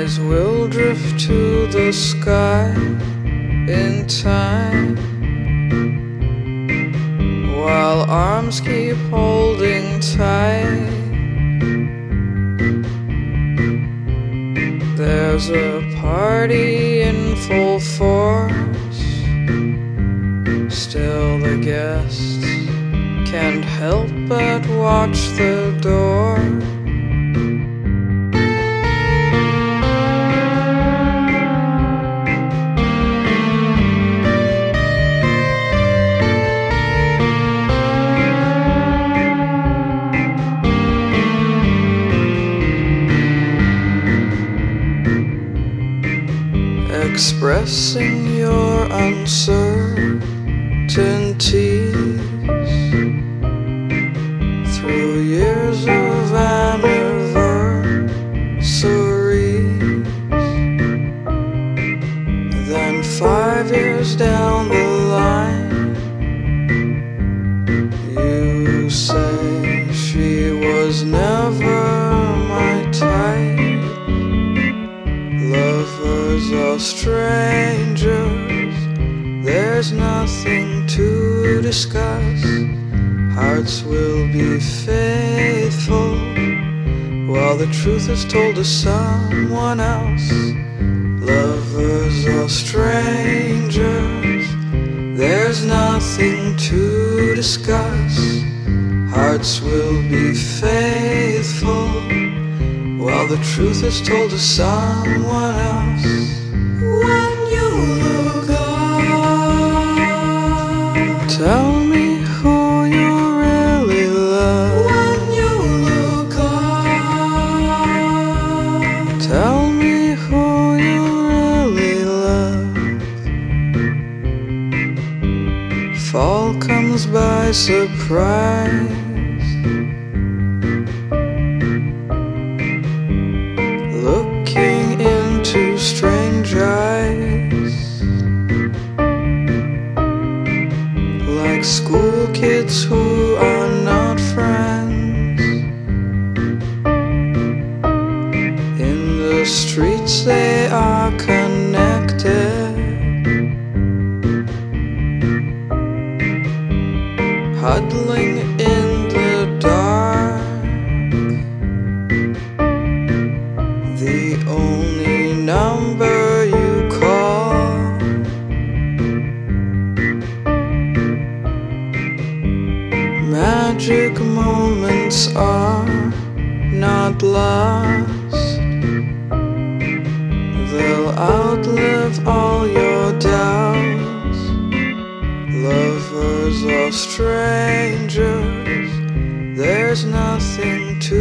Eyes will drift to the sky in time, while arms keep holding tight. There's a party in full force, still the guests can't help but watch the door. Expressing your uncertainties through years of anniversaries. Then 5 years down the line, you say she was never my type. Lovers are strangers, there's nothing to discuss. Hearts will be faithful while the truth is told to someone else. Lovers are strangers, there's nothing to discuss. Hearts will be faithful while the truth is told to someone else. When you look up, tell me who you really love. When you look up, tell me who you really love. Fall comes by surprise, looking into strange eyes, like school kids who are not friends. In the streets they are connected, huddling in the dark. The only number you call, magic moments are not lost. They'll outlive all your doubts. Lovers are strangers, there's nothing to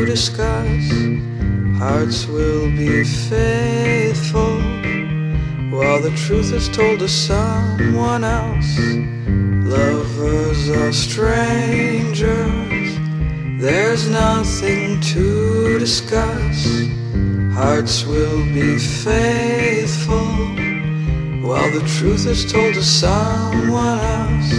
discuss. Hearts will be faithful while the truth is told to someone else. Lovers are strangers, there's nothing to discuss. Hearts will be faithful while the truth is told to someone else.